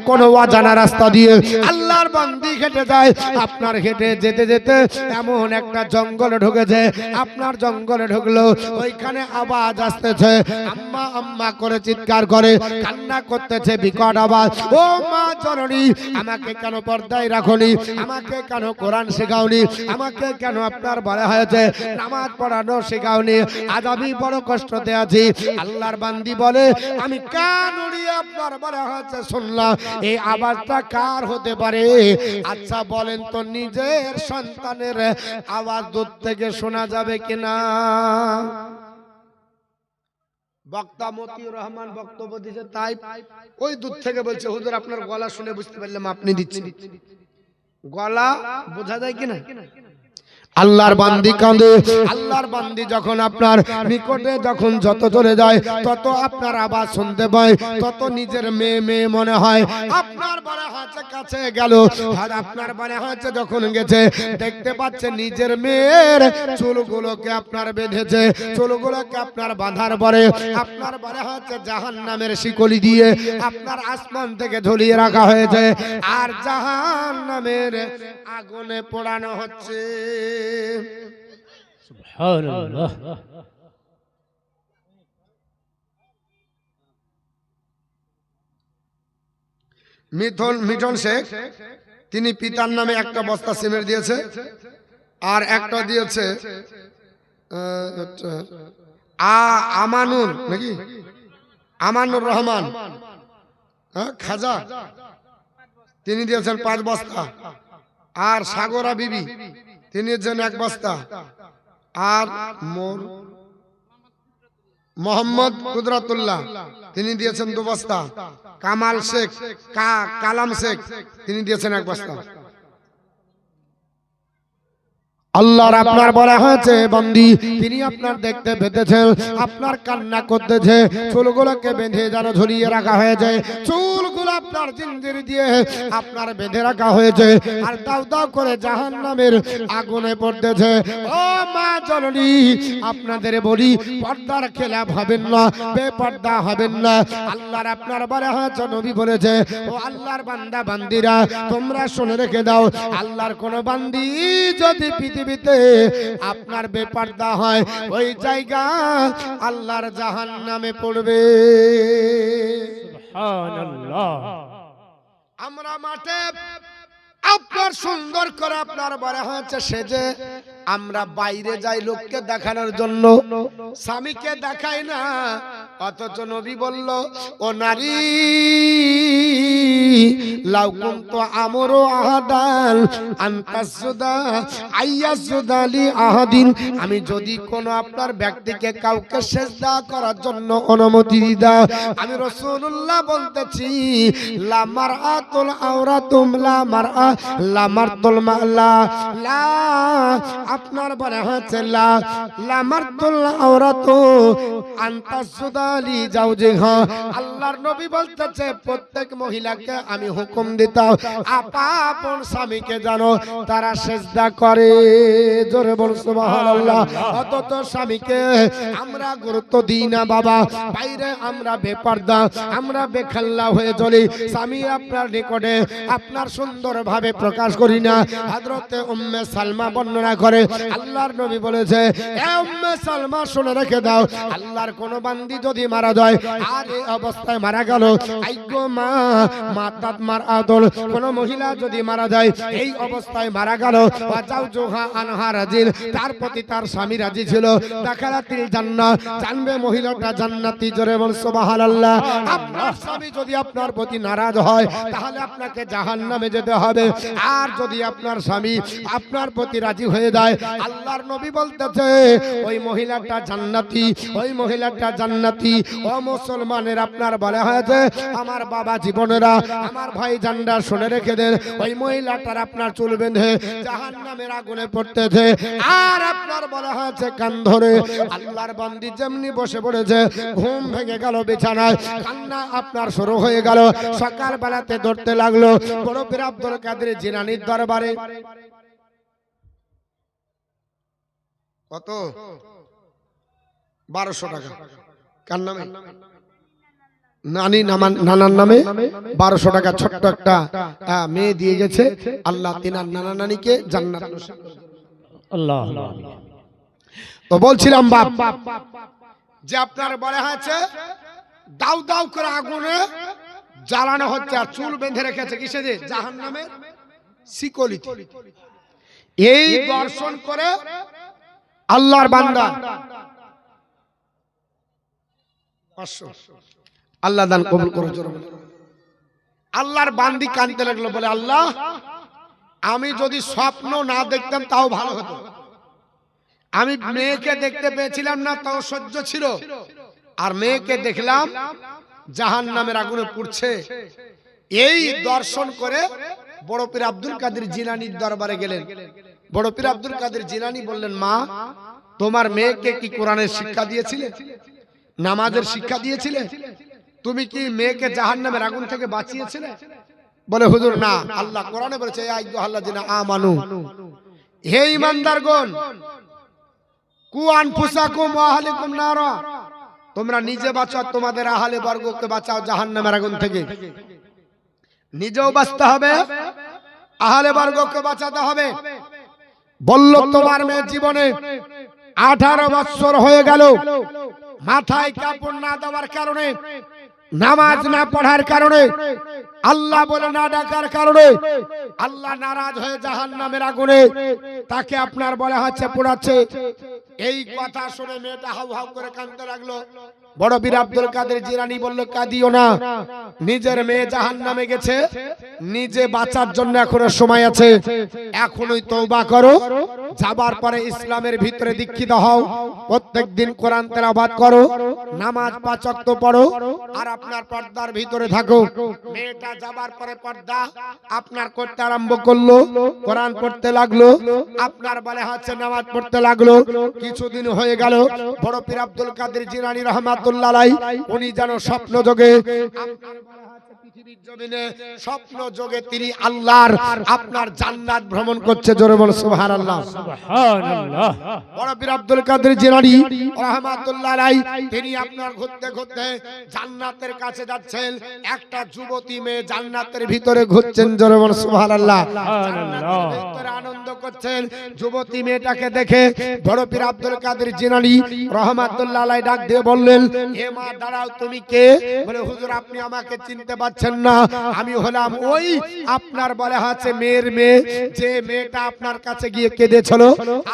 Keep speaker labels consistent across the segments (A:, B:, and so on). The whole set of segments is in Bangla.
A: কোনো অজানা রাস্তা দিয়ে আল্লাহর বান্দি হেঁটে যায়। আপনার হেঁটে যেতে যেতে এমন একটা জঙ্গলে ঢুকেছে। আপনার জঙ্গলে ঢুকলো, ওইখানে আওয়াজ আসতেছে, আম্মা আম্মা করে চিৎকার করে কান্না করতেছে, বিকট আওয়াজ। ও মা জননী, আমাকে কেন পর্দায় রাখোনি? আমাকে কেন কোরআন শেখাওনি? আমাকে কেন আপনার বলা হয়েছে নামাজ পড়ানো শেখাওনি? আজ আমি বড় কষ্টতে আছি। আল্লাহর বান্দি বলে, আমি কান উড়িয়ে আপনার বলা হয়েছে শুনলাম। এই আওয়াজটা কার হতে পারে? আচ্ছা বলেন তো, নিজের সন্তানের আওয়াজ দূর থেকে শোনা যাবে কিনা? বক্তা মতিউর রহমান বক্তব্য দিয়েছে, তাই ওই দূর থেকে বলছে, হুজুর আপনার গলা শুনে বুঝতে পারলাম আপনি দিচ্ছেন। গলা বোঝা যায় কিনা? আল্লাহর বান্দি কাঁদে। আল্লাহর বান্দি যখন আপনার নিকটে যখন যত চলে যায়, তত আপনার আওয়াজ শুনতে পায়, তত নিজের মেয়ে মেয়ে মনে হয়। আপনার বলা হয়েছে কাছে গেল, আর আপনার বলা হয়েছে যখন গেছে, দেখতে পাচ্ছে নিজের মেয়ের চুলগুলোকে আপনার বেঁধেছে, চুলগুলোকে আপনার বাঁধার পরে আপনার বলা হয়েছে জাহান্নামের শিকলি দিয়ে আপনার আসমান থেকে ঝুলিয়ে রাখা হয়েছে, আর জাহান্নামের আগুনে পোড়ানো হচ্ছে।
B: সুবহানাল্লাহ।
A: মিঠন শেখ তিনি পিতার নামে একটা বস্তা সিমেন্ট দিয়েছে, আর একটা দিয়েছে আমানুর নাকি আমানুর রহমান খাজা, তিনি দিয়েছেন 5 বস্তা, আর সাগরা বিবি তিনি দিয়েছেন 1 বস্তা, আর মোহাম্মদ কুদরাতুল্লাহ তিনি দিয়েছেন 2 বস্তা, কামাল শেখ কালাম শেখ তিনি দিয়েছেন 1 বস্তা। আল্লাহর আপনার বলা হয়েছে বান্দি, তিনি আপনার দেখতে পেতেছেন, আপনার কান্না করতেছে, চুলগুলোকে বেঁধে যেন ঝুলিয়ে রাখা হয়েছে, চুলগুলো আপনার জিঞ্জির দিয়ে আপনার বেঁধে রাখা হয়েছে, আর দাও দাও করে জাহান্নামের আগুনে পড়তেছে। ও মা জননী, আপনাদের বলি, পর্দার খেলাপ হবেন না, বেপর্দা হবেন না। আল্লাহর আপনার বলা হয়েছে, নবী বলেছে, ও আল্লাহর বান্দা বান্দিরা, তোমরা শুনে রেখে দাও, আল্লাহর কোন বান্দি যদি পৃথিবীতে আপনার বেপর্দা হয়, ওই জায়গা আল্লাহর জাহান্নামে পড়বে।
B: সুবহানাল্লাহ।
A: আমরা মাঠে আপনার সুন্দর করে আপনার বলা হয়েছে সেজে আমরা বাইরে যাই লোককে দেখানোর জন্য, স্বামীকে দেখাই না। অথচ নবী বলল, ও নারী, লাউ কুনতু আমরু আহাদান আনতাসুদা আইয়াসুদালি আহাদিন, আমি যদি কোন আপনার ব্যক্তিকে কাউকে সিজদা করার জন্য অনুমতি দিতাম, আমি রাসূলুল্লাহ বলতেছি, লা মারআতুল আওরাতুম লা মারআ লা মারতুল মালা লা, আপনার বলা হচ্ছে লা লা মারতুল আওরাতু আনতাসুদালি জাওজিহা। আল্লাহর নবী বলতেছে, প্রত্যেক মহিলাকে আমি হুকুম দিতাম, আপন স্বামীকে জানো তারা সিজদা করে। জোরে বল সুবহানাল্লাহ। অথচ স্বামীকে আমরা গুরুত্ব দিই না বাবা, বাইরে আমরা বেপর্দা, আমরা বেখাল্লা হয়ে চলি, স্বামী আপনার নিকটে আপনার সুন্দরভাবে প্রকাশ করি না। হযরতে উম্মে সালমা বর্ণনা করে, আল্লাহর নবী বলেছে, এ উম্মে সালমা শুনে রেখে দাও, আল্লাহর কোন বান্দি যদি মারা যায়, আর এই অবস্থায় মারা গেল, আইগো মা মাতাত মারআতুল, কোন মহিলা যদি মারা যায়, এই অবস্থায় মারা গেল, ওয়াজাউজুহা আনহা রাজিল, তার প্রতি তার স্বামী রাজি ছিল, দাখালাতিল জান্নাহ, জানবে মহিলাটা জান্নাতি। জোরে বল সুবহানাল্লাহ। আপনার স্বামী যদি আপনার প্রতি নারাজ হয়, তাহলে আপনাকে জাহান্নামে যেতে হবে। আর যদি আপনার স্বামী আপনার প্রতি রাজি হয়ে যায়, আল্লাহর নবী বলতেছে, ওই মহিলাটা জান্নাতি, ওই মহিলাটা জান্নাতি। ও মুসলমানের আপনার বলা হয়েছে, আমার বাবা জীবনেরা, আমার ভাই জানরা শুনে রেখে দেন, ওই মহিলাটার আপনার চুল বেঁধে জাহান্নামের আগুনে পড়তেছে। আর আপনার বলা হয়েছে কান ধরে, আল্লাহর বান্দি যেমনি বসে পড়েছে, ঘুম ভেঙে গেল বিছানায়, কান্না আপনার শুরু হয়ে গেল, সকাল বেলাতে ধরতে লাগলো বড় পীর আব্দুল কাদের জিলানীর দরবারে। কত? 1200 টাকা। কার নামে? নানার নামে 1200 টাকা ছোট্ট একটা মেয়ে দিয়ে গেছে। আল্লাহ তিনার নানা নানিকে জান্নাত নসিব করুন।
B: আল্লাহ
A: তো বলছিলাম বাপ যে আপনার বলা হয়েছে দাউ দাউ করে আগুনে জ্বালানো হচ্ছে আর চুল বেঁধে রেখেছে কিসে দিয়ে? জাহান্নামের শিকলিতে। এই দর্শন করে আল্লাহর বান্দা 500 আল্লাহ দান কবুল করে জোরে বলে। আল্লাহর বান্দি কাঁদতে লাগলো, বলে আল্লাহ আমি যদি স্বপ্ন না দেখতাম তাও ভালো হতো। আমি মেয়েকে দেখতে পেয়েছিলাম না তাও সহ্য ছিল, আর মেয়েকে দেখলাম জাহান্নামের আগুনে পুড়ছে। এই দর্শন করে বড় পীর আব্দুল কাদের জিলানীর দরবারে গেলেন। বড় পীর আব্দুল কাদের জিলানী বললেন, মা তোমার মেয়েকে কি কোরআনের শিক্ষা দিয়েছিলে, নামাজের শিক্ষা দিয়েছিলে? তুমি কি মেয়েকে জাহান্নামের আগুন থেকে বাঁচিয়েছিলে? বলে হুজুর না, আল্লাহ কোরআনে বলেছে ইয়া আইয়ুহাল্লাযিনা আমানু, হে ঈমানদারগণ, কু আনফুসাকুম ওয়া আহলিকুম নারা, তোমরা নিজে বাঁচাও তোমাদের আহলে বর্গকে বাঁচাও জাহান্নামের আগুন থেকে। নিজেও বাঁচতে হবে, আহলে বর্গকে বাঁচাতে হবে। বলল তোমার মেয়ে জীবনে 18 বছর হয়ে গেল, মাথায় কাপড় না দেওয়ার কারণে, নামাজ না পড়ার কারণে, আল্লাহ বলে না ডাকার কারণে আল্লাহ নারাজ হয়ে জাহান্নামের আগুনে তাকে আপনার বলা হচ্ছে পোড়াচ্ছে। এই কথা শুনে মেয়েটা হাউ হাউ করে কাঁদতে লাগলো। বড় পীর আব্দুল কাদের জিলানী বলল, কাঁদিও না, নিজের মেয়ে জাহান্নামে গেছে, নিজে বাঁচার জন্য এখনো সময় আছে, এখনই তওবা করো, যাবার পরে ইসলামের ভিতরে দীক্ষিত হও, প্রত্যেকদিন কোরআন তেলাওয়াত করো, নামাজ 5 ওয়াক্ত পড়ো, আর আপনার পর্দার ভিতরে থাকো। মেয়েটা যাবার পরে পর্দা আপনার করতে আরম্ভ করলো, কোরআন পড়তে লাগলো, আপনার বলে হচ্ছে নামাজ পড়তে লাগলো। কিছুদিন হয়ে গেল, বড় পীর আব্দুল কাদের জিলানী রাহমাতুল্লাহ আলাইহি উনি যেন স্বপ্ন যোগে, আপনার বলে হচ্ছে পৃথিবীর জমিনে স্বপ্ন যোগে তিনি আল্লাহর আপনার জান্নাত ভ্রমণ করছে। জোরে বল সুবহানাল্লাহ।
B: সুবহানাল্লাহ।
A: বড় পীর আব্দুল কাদের জিলানী রাহমাতুল্লাহ আলাইহি তিনি আপনার ঘুরতে ঘুরতে জান্নাতের কাছে যাচ্ছেন। একটা যুবতী মেয়ে জান্নাতের ভিতরে ঘুরছেন। জোরে বল সুবহানাল্লাহ। জান্নাতের ভিতরে আনন্দ করছেন। যুবতী মেয়েটাকে দেখে বড় পীর আব্দুল কাদের জিলানী রাহমাতুল্লাহ আলাইহি ডাক দিয়ে বললেন, হে মা দাঁড়াও, তুমি কে? বলে হুজুর আপনি আমাকে চিনতে পারছেন না, আমি হলাম ওই আপনার বলে আছে মেয়ের মেয়ে, যে মেয়েটা আপনার কাছে গিয়ে কেঁদেছিল,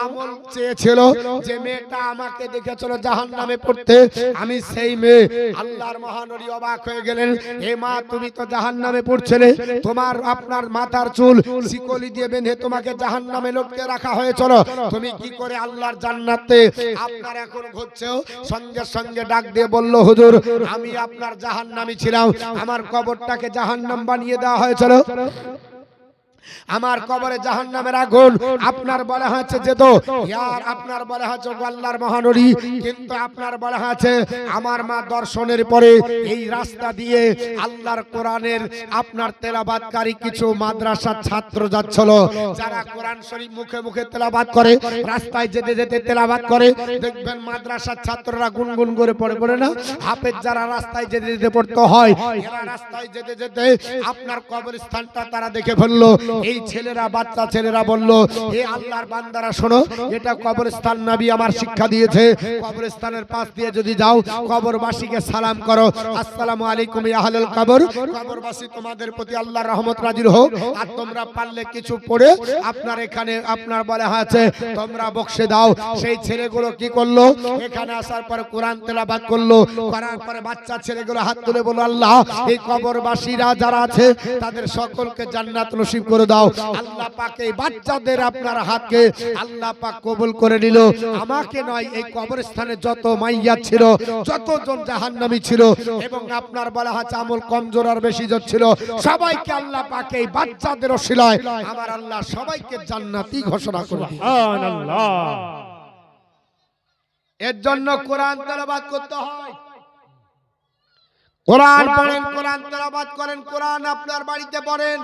A: আমল চেয়েছিল, যে মেয়েটা আমাকে দেখেছিল জাহান্নামে পড়তে, আমি সেই মেয়ে। আল্লাহর মহানবী অবাক হয়ে গেলেন, হে মা তুমি তো জাহান্নামে পড়ছিলে, তোমার আপনার মাথার চুল শিকলি দিয়ে বেঁধে তোমাকে জাহান্নামে লটকে রাখা হয়েছিল, তুমি কি করে আল্লাহর জান্নাতে আপনার এখন ঘুরছো? সঙ্গে সঙ্গে ডাক দিয়ে বলল, হুজুর আমি আপনার জাহান্নামী ছিলাম, আমার কবরটাকে জাহান্নাম বানিয়ে দেওয়া হয়েছিল, আমার কবরে জাহান্নামের আগুন আপনার বলা হয়েছে যেত, ইয়ার আপনার বলা হয়েছে আল্লাহর মহানবী, কিন্তু আপনার বলা হয়েছে আমার মা দর্শনের পরে এই রাস্তা দিয়ে আল্লাহর কোরআনের আপনার তেলাওয়াতকারী কিছু মাদ্রাসার ছাত্র যাচ্ছিল, যারা কোরআন শরীফ মুখে মুখে তেলাওয়াত করে, রাস্তায় যেতে যেতে তেলাওয়াত করে, দেখবেন মাদ্রাসার ছাত্ররা গুনগুন করে পড়ে পড়ে না, হাফেজ যারা রাস্তায় যেতে যেতে পড়তে হয়, এরা রাস্তায় যেতে যেতে আপনার কবরস্থানটা তারা দেখে ফেললো। এই ছেলেরা, বাচ্চা ছেলেরা বলল, হে আল্লাহর বান্দারা শোনো, এটা কবরস্থান, নবী আমার শিক্ষা দিয়েছে, কবরস্থানের পাশ দিয়ে যদি যাও কবরবাসীকে সালাম করো, আসসালামু আলাইকুম ইয়া আহলাল কবর, কবরবাসী তোমাদের প্রতি আল্লাহর রহমত নাজিল হোক। আর তোমরা পারলে কিছু পড়ে আপনার এখানে আপনার বলা আছে তোমরা বক্সে দাও। সেই ছেলেগুলো কি করলো, এখানে আসার পরে কোরআন তেলাওয়াত করলো, করার পরে বাচ্চা ছেলেগুলো হাত তুলে বলল, আল্লাহ এই কবরবাসীরা যারা আছে তাদের সকলকে জান্নাত নসিব করে দাও। আল্লাহ পাক এই বাচ্চাদের আপনার হাতকে আল্লাহ পাক কবুল করে নিল। আমাকে নয়, এই কবরস্থানে যত মাইয়া ছিল, যতজন জাহান্নামী ছিল এবং আপনার বলা হচ্ছে আমল কমজোর আর বেশি ছিল, সবাইকে আল্লাহ পাক এই বাচ্চাদের ওসিলায় আমার আল্লাহ সবাইকে জান্নাতি ঘোষণা করে দিয়েছে।
B: সুবহানাল্লাহ।
A: এর জন্য কোরআন তেলাওয়াত করতে হয়। কোরআন পড়েন, কোরআন তেলাওয়াত করেন, কোরআন আপনার বাড়িতে পড়েন।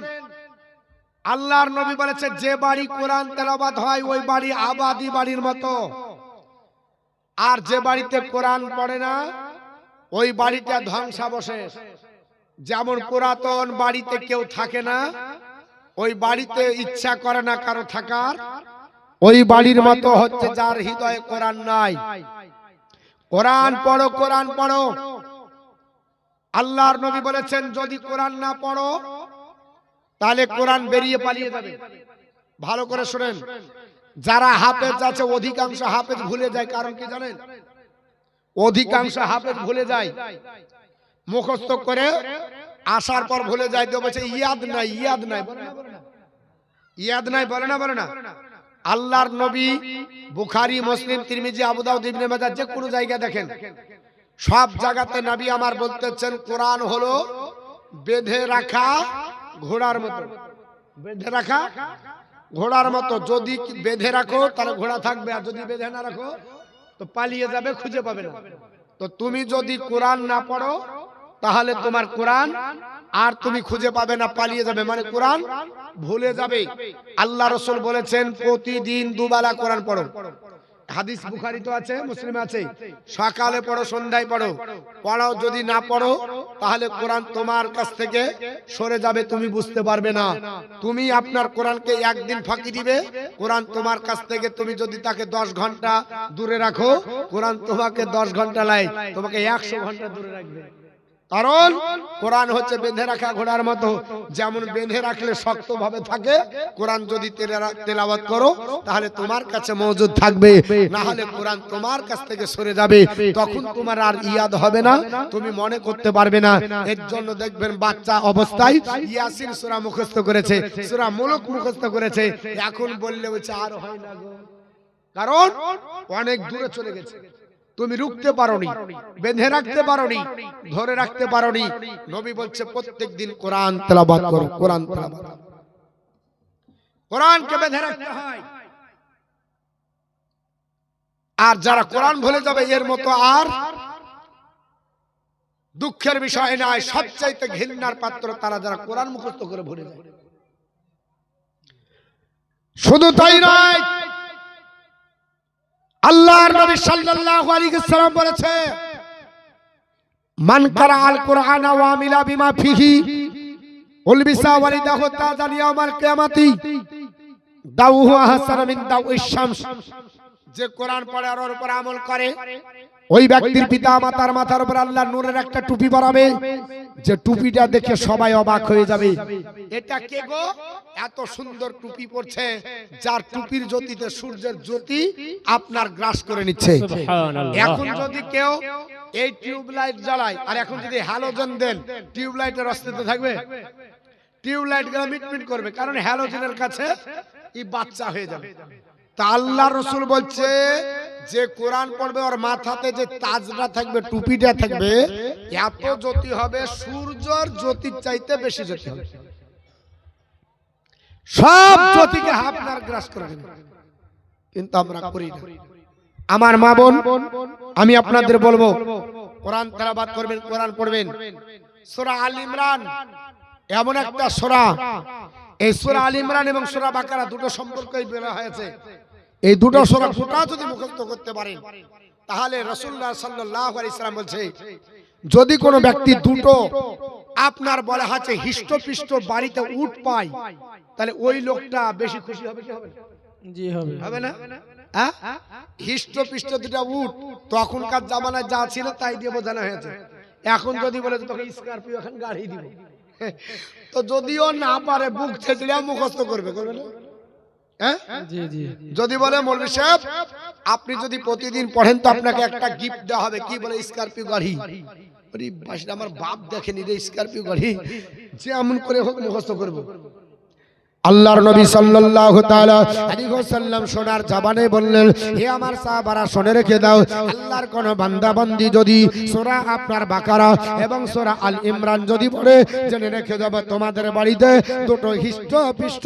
A: আল্লাহর নবী বলেছে, যে বাড়ি কোরআন তেলাওয়াত হয় ওই বাড়ি আবাদি বাড়ির মতো, আর যে বাড়িতে কোরআন পড়ে না ওই বাড়িটা ধ্বংসাবশেষ। যেমন পুরাতন বাড়িতে কেউ থাকে না, ওই বাড়িতে ইচ্ছা করে না কারো থাকার, ওই বাড়ির মতো হচ্ছে যার হৃদয়ে কোরআন নাই। কোরআন পড়ো, কোরআন পড়ো। আল্লাহর নবী বলেছেন যদি কোরআন না পড়ো তাহলে কোরআন বেরিয়ে পালিয়ে যাবে। ভালো করে শুনেন, যারা হাফেজ আছে অধিকাংশ হাফেজ ভুলে যায়। কারণ কি জানেন? অধিকাংশ হাফেজ ভুলে যায়, মুখস্থ করে আসার পর ভুলে যায়। তো বলছে ইয়াদ নাই, ইয়াদ নাই, ইয়াদ নাই, বলে না, বলে না। আল্লাহর নবী বুখারী, মুসলিম, তিরমিজি, আবু দাউদ, ইবনে মাজাহ যে কোনো জায়গা দেখেন, সব জায়গাতে নবী আমার বলতেছেন কোরআন হলো বেঁধে রাখা ঘোড়ার মতো। বেঁধে রাখা ঘোড়ার মতো। যদি বেঁধে রাখো তাহলে ঘোড়া থাকবে, আর যদি বেঁধে না রাখো তো পালিয়ে যাবে, খুঁজে পাবে না। তো তুমি যদি কোরআন না পড়ো তাহলে তোমার কোরআন আর তুমি খুঁজে পাবে না, পালিয়ে যাবে, মানে কোরআন ভুলে যাবে। আল্লাহ রাসূল বলেছেন প্রতিদিন দুবেলা কোরআন পড়ো। হাদিস বুখারী তো আছে, মুসলিম আছে। সকালে পড়ো, সন্ধ্যায় পড়ো। পড়াও, যদি না পড়ো তাহলে কোরআন তোমার কাছ থেকে সরে যাবে, তুমি বুঝতে পারবে না। তুমি আপনার কোরআনকে একদিন ফাঁকি দিবে, কোরআন তোমার কাছ থেকে, তুমি যদি তাকে 10 ঘন্টা দূরে রাখো, কোরআন তোমাকে 10 ঘন্টা লাই তোমাকে 100 ঘন্টা দূরে রাখবে। কারণ কোরআন হচ্ছে বেঁধে রাখা ঘোড়ার মতো। যেমন বেঁধে রাখলে শক্ত ভাবে থাকে, কোরআন যদি তেলাওয়াত করো তাহলে তোমার কাছে মজুদ থাকবে, না হলে কোরআন তোমার কাছ থেকে সরে যাবে। তখন তোমার আর ইয়াদ হবে না, তুমি মনে করতে পারবে না। এর জন্য দেখবেন বাচ্চা অবস্থায় ইয়াসিন সূরা মুখস্থ করেছে, সূরা মুলক মুখস্থ করেছে, এখন বললে বলছে আর হয় না গো, কারণ অনেক দূরে চলে গেছে। তুমি রুখতে পারোনি, বেঁধে রাখতে পারোনি, ধরে রাখতে পারোনি। নবী বলছে প্রত্যেকদিন কোরআন তেলাওয়াত করো, কোরআন তেলাওয়াত। কোরআনকে বেঁধে রাখতে হয়। আর যারা কোরআন ভুলে যাবে এর মতো আর দুঃখের বিষয় নয়, সবচাইতে ঘৃণার পাত্র তারা যারা কোরআন মুখস্থ করে ভুলে যায়। শুধু তাই নয়, আল্লাহর নবী সাল্লাল্লাহু আলাইহি ওয়াসাল্লাম বলেছে মান কারা আল কুরআন ওয়া আমিলা বিমা ফিহি উলবিসা ওয়ালিদাহু তাজান ইয়াউমাল কিয়ামাতি দাউহু আহসান মিন দাউইশ শামস। যে কোরআন পড়ে আর ওর উপর আমল করে, ওই ব্যক্তির পিতা মাতার মাথার উপর আল্লাহ নূরের একটা টুপি পরাবে, যে টুপিটা দেখে সবাই অবাক হয়ে যাবে। এটা কে গো, এত সুন্দর টুপি পরছে, যার টুপির জ্যোতিতে সূর্যের জ্যোতি আপনার গ্রাস করে নিচ্ছে। এখন যদি কেউ এই টিউবলাইট জ্বালায়, আর এখন যদি হ্যালোজেন দেন, টিউবলাইটের অস্তিত্ব থাকবে? টিউবলাইট গুলো মিটমিট করবে, কারণ হ্যালোজেনের কাছে এই বাচ্চা হয়ে যাবে। তা আল্লাহ রাসূল বলছে যে কোরআন পড়বে ওর মাথাতে যে তাজটা থাকবে, টুপিটা থাকবে, এত জ্যোতি হবে, সূর্যের জ্যোতির চাইতে বেশি জ্যোতি হবে। সব জ্যোতিকে আপনার গ্রাস করে নেবে, কিন্তু আমরা করি না। আমার মা বোন, আমি আপনাদের বলবো কোরআন তেলাওয়াত করবেন, কোরআন পড়বেন। সূরা আল ইমরান এমন একটা সূরা, এই সূরা আল ইমরান এবং সূরা বাকারা দুটো সম্পর্কই বলা হয়েছে। এই দুটো সূরা গোটা যদি মুখস্থ করতে পারেন তাহলে রাসূলুল্লাহ সাল্লাল্লাহু আলাইহি ওয়াসাল্লাম বলছে যদি কোনো ব্যক্তি দুটো আপনার বলা আছে হিষ্টপিষ্ট বাড়িতে উট পায়, তাহলে ওই লোকটা বেশি খুশি হবে কি হবে?
B: জি হবে।
A: হবে না? হ্যাঁ, হিষ্টপিষ্ট দুটো উট তখনকার জামানায় যা ছিল তাই দিয়ে বোঝানো হয়েছে। এখন যদি বলে তোকে স্করপিও এখন গাড়ি দিব, তো যদিও না পারে বুক ছেঁচড়ে মুখস্থ করবে, করবে না? হ্যাঁ, জি জি। যদি বলে মৌলভী সাহেব আপনি যদি প্রতিদিন পড়েন তো আপনাকে একটা গিফট দেওয়া হবে, কি বলে? স্করপিও গাড়ি। আরে বাসটা আমার বাপ দেখেনি রে স্করপিও গাড়ি, যে এমন করে হোক মুখস্থ করব। আল্লাহর নবী সাল্লাল্লাহু তাআলা আলাইহি ওয়াসাল্লাম সোনার জবানে বললেন, হে আমার সাহাবারা শুনে রেখে দাও, আল্লাহর কোন বান্দা বান্দি যদি সূরা আপনার বাকারা এবং সূরা আল ইমরান যদি পড়ে, জেনে রেখে দাও তোমাদের বাড়িতে দুটো হিষ্টপিষ্ট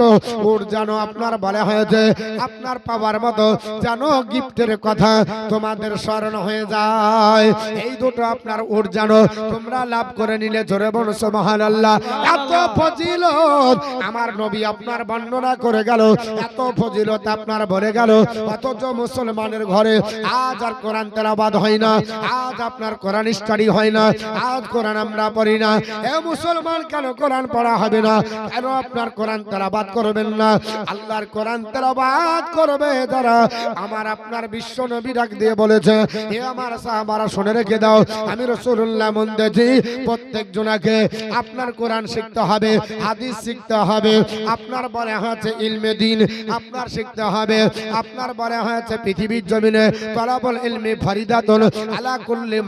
A: উট যেন আপনার বলা হয়েছে আপনার পাওয়ার মতো যেন গিফটের কথা তোমাদের স্মরণ হয়ে যায়। এই দুটো আপনার উট যেন তোমরা লাভ করে নিলে, জোরে বলো সুবহানাল্লাহ। এত ফজিলত আমার নবী আপনার আপনার বর্ণনা করে গেল, এত ফজিলত আপনার ভরে গেল, অথচ মুসলমানের ঘরে আজ আর কোরআন তেলাওয়াত হয় না, আজ আপনার কোরআন স্টাডি হয় না, আজ কোরআন আমরা পড়ি না। এ মুসলমান, কেন কোরআন পড়া হবে না? কেন আপনার কোরআন তেলাওয়াত করবেন না? আল্লাহর কোরআন তেলাওয়াত করবে যারা, আমার আপনার বিশ্ব নবী ডাক দিয়ে বলেছে, হে আমার সাহাবারা শুনে রেখে দাও, আমি রাসূলুল্লাহ বলেছি প্রত্যেক জনাকে আপনার কোরআন শিখতে হবে, হাদিস শিখতে হবে, আপনার বলে হচ্ছে ইলমে দ্বীন আপনার শিখতে হবে, আপনার বলে হচ্ছে পৃথিবীর জমিনে তলাবুল ইলমি ফরিদাতুন আলা কুল্লি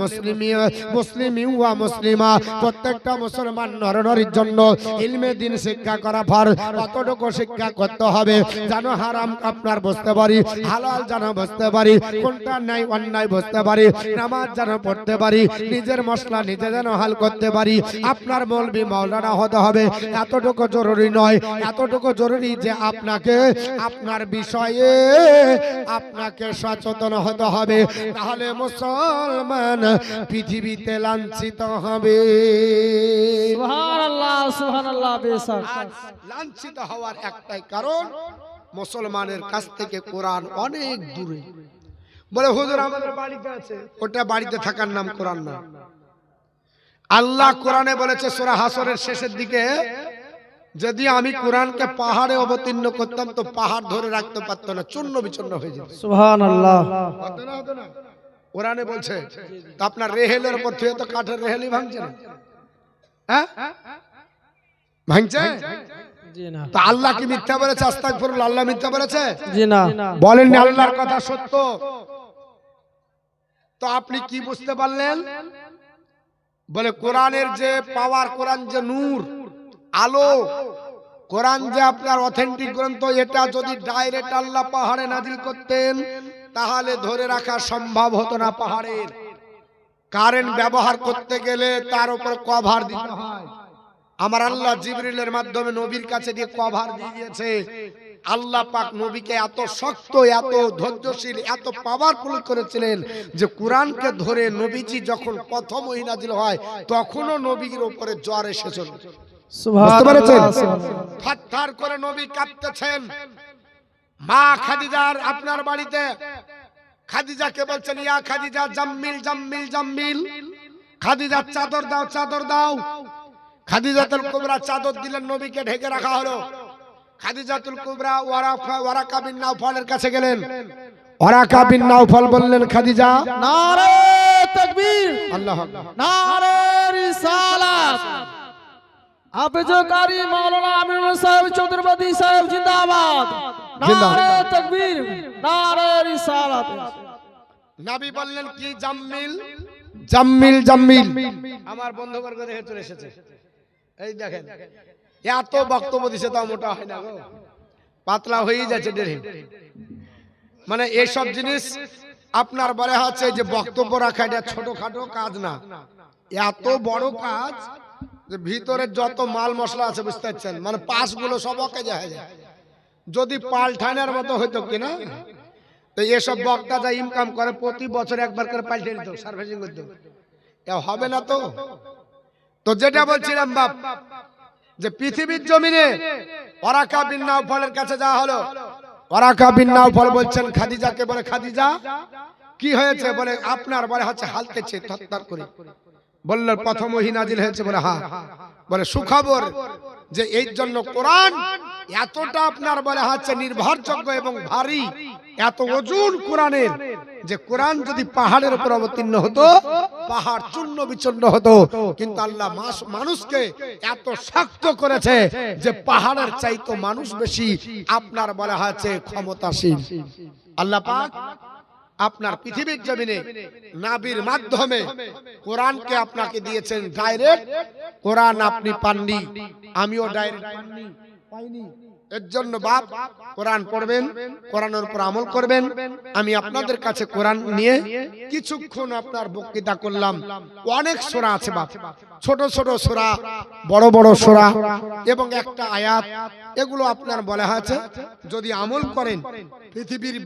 A: মুসলিমি ওয়া মুসলিমা, প্রত্যেকটা মুসলমান নরনারীর জন্য ইলমে দ্বীন শিক্ষা করা ফরজ। কতটুকু শিক্ষা করতে হবে যেন হারাম আপনার বুঝতে পারি, হালাল যেন বুঝতে পারি, কোনটা ন্যায় অন্যায় বুঝতে পারি, নামাজ যেন পড়তে পারি, নিজের মশলা নিজে যেন হাল করতে পারি। আপনার মৌলবি মাওলানা হতে হবে, এতটুকু জরুরি নয়, এতটুকু জরুরি যে আপনাকে আপনার বিষয়ে আপনাকে সচেতন হতে হবে, তাহলে মুসলমান পৃথিবীতে লাঞ্ছিত হবে।
B: সুবহানাল্লাহ সুবহানাল্লাহ। বেশক
A: লাঞ্ছিত হওয়ার একটাই কারণ, মুসলমানের কাছ থেকে কোরআন অনেক দূরে। বলে হুজুর আমাদের বাড়িতে আছে, ওটা বাড়িতে থাকার নাম কোরআন না। আল্লাহ কোরআনে বলেছে সূরা হাসরের শেষের দিকে, যদি আমি কোরআনকে পাহাড়ে অবতীর্ণ করতাম তো পাহাড় ধরে রাখতে পারতো না, চূর্ণ বিচূর্ণ হয়ে যেত।
B: সুবহানাল্লাহ।
A: হতো না, হতো না। কোরআনে বলছে তো আপনার রেহেলের উপর থেকে তো কাঠের রেহেলই ভাঙছে না, হ্যাঁ ভাঙছে?
B: জি না।
A: তা আল্লাহ কি মিথ্যা বলেছে? আস্তাগফিরুল্লাহ, আল্লাহ মিথ্যা বলেছে?
B: জি না।
A: বলেননি আল্লাহর কথা সত্য। তো আপনি কি বুঝতে পারলেন? বলে কোরআনের যে পাওয়ার, কোরআন যে নূর, আলো, কোরআন যে আপনার অথেন্টিক গ্রন্থ, এটা যদি ডাইরেক্ট আল্লাহ পাহাড়ে নাজিল করতেন তাহলে ধরে রাখা সম্ভব হতো না। পাহাড়ের কারেন্ট ব্যবহার করতে গেলে তার উপর কভার দিতে হয়। আমার আল্লাহ জিবরিলের মাধ্যমে নবীর কাছে দিয়ে কভার দিয়ে দিয়েছে। আল্লাহ পাক নবীকে এত শক্ত, এত ধৈর্যশীল, এত পাওয়ারফুল করেছিলেন যে কোরআনকে ধরে নবীজি যখন প্রথম ওহী নাজিল হয় তখনও নবীর উপরে জ্বর এসেছিল।
B: সুবহানাল্লাহ।
A: থরথর করে নবী কাঁপতেছেন। মা খাদিজার আপনার বাড়িতে, খাদিজাকে বলছেন ইয়া খাদিজা জাম্মিল জাম্মিল জাম্মিল, খাদিজা চাদর দাও চাদর দাও। খাদিজাতুল কুবরা চাদর দিলেন, নবীকে ঢেকে রাখা হলো। খাদিজাতুল কুবরা ওয়ারাকা বিন নাওফলের কাছে গেলেন। ওয়ারাকা বিন নাওফল বললেন, খাদিজা
B: নারে তাকবীর,
A: আল্লাহু আকবার,
B: নারে রিসালাত, হাফেজকারী মাওলানা আমিনুল সাহেব চতুর্বেদী সাহেব জিন্দাবাদ, নারে তাকবীর, নারে রিসালাত।
A: নবী বললেন কি জাম্মিল জাম্মিল জাম্মিল। আমার বন্ধুবর্গ দেখে চলে এসেছে, এই দেখেন এত বক্তব্য দিছে তাও মোটা হয় না গো, পাতলা হয়ে যাচ্ছে ডেরে। মানে এইসব জিনিস আপনার বলে হচ্ছে যে বক্তব্য রাখা এটা ছোটখাটো কাজ না, এত বড় কাজ যে ভিতরে যত মাল মশলা আছে বুঝতে পারছেন, মানে পাশগুলো সব অকে যায়। যদি পাল্টানোর মতো হইতো কিনা, তো এসব বক্তা যা ইনকাম করে প্রতি বছর একবার করে পাল্টে নিত, সার্ভিসিং করত, হবে না তো। তো যেটা বলছিলাম বাপ, যে পৃথিবীর জমিনে ওয়ারাকা বিন নাওফলের কাছে যাওয়া হলো। ওয়ারাকা বিন নাওফল বলছেন খাদিজাকে, বলে খাদিজা কি হয়েছে? বলে আপনার বলে হচ্ছে হালতেছে থরথর করে। বললেন প্রথম ওহী নাজিল হয়েছে? বলে হ্যাঁ। বলে সুখবর যে এই জন্য কোরআন এতটা আপনার বলে হচ্ছে নির্ভরযোগ্য এবং ভারী, এত ওজন কোরআনের, যে কোরআন যদি পাহাড়ের উপর অবতীর্ণ হতো পাহাড় চূর্ণ বিচূর্ণ হতো। কিন্তু আল্লাহ মানুষকে এত শক্ত করেছে যে পাহাড়ের চাইতো মানুষ বেশি আপনার বলা হচ্ছে ক্ষমতাশীল। আল্লাহ পাক আপনার পৃথিবীর জমিনে নবীর মাধ্যমে কোরআনকে আপনাকে দিয়েছেন ডাইরেক্ট। কোরআন আপনি পাননি, আমিও ডাইরেক্ট পাইনি। এর জন্য বাপ কোরআন পড়বেন, কোরআনের উপর আমল করবেন। আমি আপনাদের কাছে কোরআন নিয়ে কিছুক্ষণ আপনার বক্তৃতা করলাম। অনেক সূরা আছে বাপ, ছোট ছোট সূরা, বড় বড় সূরা এবং একটা আয়াত, এগুলো আপনার বলা হয়েছে যদি আমল করেন পৃথিবীর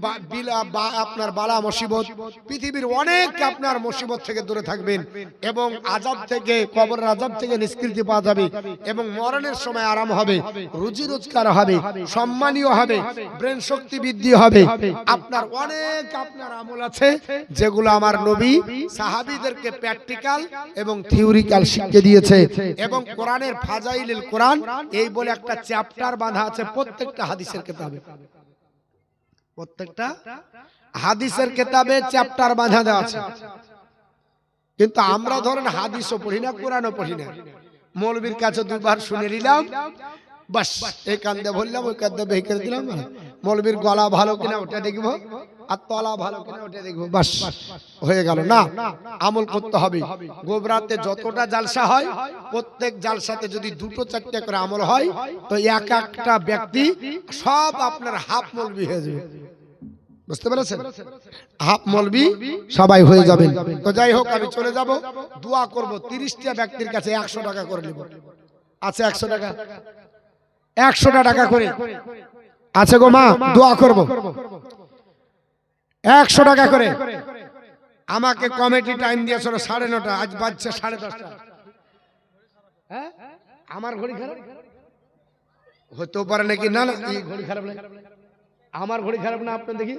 A: আপনার বালা মুসিবত, পৃথিবীর অনেক আপনার মুসিবত থেকে দূরে থাকবেন এবং আযাব থেকে, কবরের আযাব থেকে নিষ্কৃতি পাওয়া যাবে এবং মরণের সময় আরাম হবে, রুজি রোজগার হবে, সম্মানীয় হবে, ব্রেন শক্তি বৃদ্ধি হবে। আপনার অনেক আপনার আমল আছে যেগুলো আমার নবী সাহাবীদেরকে প্র্যাকটিক্যাল এবং থিওরিক্যাল শিখিয়ে দিয়েছে। এবং কোরআনের ফাজাইলুল কোরআন এই বলে একটা চ্যাপ্টার বাঁধা আছে প্রত্যেকটা হাদিসের কিতাবে, প্রত্যেকটা হাদিসের কিতাবে চ্যাপ্টার বাঁধা দেওয়া আছে। কিন্তু আমরা ধরেন হাদিসও পড়ি না, কোরআনও পড়ি না, মৌলবীর কাছে দুবার শুনে নিলাম, বাস এই কান্দে বললাম, ওই কান্দে বের করে দিলাম, মৌলবীর গলা ভালো কিনা ওটা দেখবো, আর তলা ভালো কিনা ওটা দেখবো, বাস হয়ে গেল না। আমল করতে হবে। গোবরাতে যতটা জালসা হয়, প্রত্যেক জালসাতে যদি 2-4টা করে আমল হয় তো এক একটা ব্যক্তি সব আপনার হাফ মৌলবী হয়ে যাবে। বুঝতে পেরেছেন? হাফ মৌলবী সবাই হয়ে যাবেন। তো যাই হোক, আমি চলে যাব, দোয়া করব। 30টা ব্যক্তির কাছে 100 টাকা করে নেব। আছে 100 টাকা, 100টা টাকা করে আছে গো মা, দোয়া করব 100 টাকা করে। আমাকে কমিটি টাইম দিয়েছিল 9:30, আজ বাজছে 10:30। হ্যাঁ, আমার ঘড়ি খারাপ হতেও পারে নাকি? না না, এই ঘড়ি খারাপ নাই, আমার ঘড়ি খারাপ না। আপনি দেখি,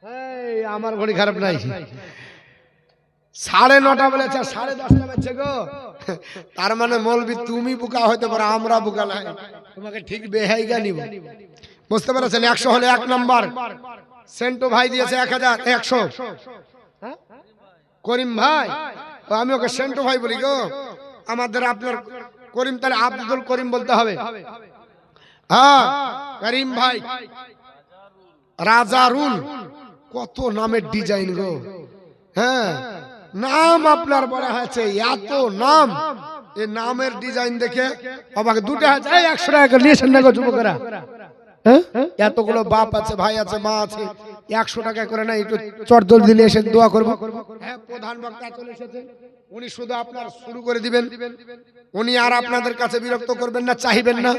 A: এই আমার ঘড়ি খারাপ নাই। 9:30 বলেছে, 10:30 বাজছে গো। তার মানে মৌলবী তুমি বোকা হইতে পারো, আমরা বোকা নাই, তোমাকে ঠিক বেহাইগা নিব। বুঝতে পেরেছেন? 100 হলে 1 নাম্বার। সেন্টু ভাই দিয়েছে 1000, 100। করিম ভাই, আমি ওকে সেন্টু ভাই বলি গো, আমাদের আপনার করিম, তাহলে আব্দুল করিম বলতে হবে। হ্যাঁ, করিম ভাই, রাজারুল, কত নামের ডিজাইন গো। হ্যাঁ, নাম আপনার বলা হয়েছে, এত নাম, এই নামের ডিজাইন দেখে আমাকে 100 টাকা নিয়েছেন না গো যুবকেরা? হ্যাঁ, এতগুলো বাপ আছে, ভাই আছে, মা আছে, 100 টাকা করে না, একটু চটজল দিলে এসে দোয়া করবো। হ্যাঁ, প্রধান বক্তা চলে এসেছে, উনি শুধু আপনার শুরু করে দিবেন, উনি আর আপনাদের কাছে বিরক্ত করবেন না, চাইবেন না।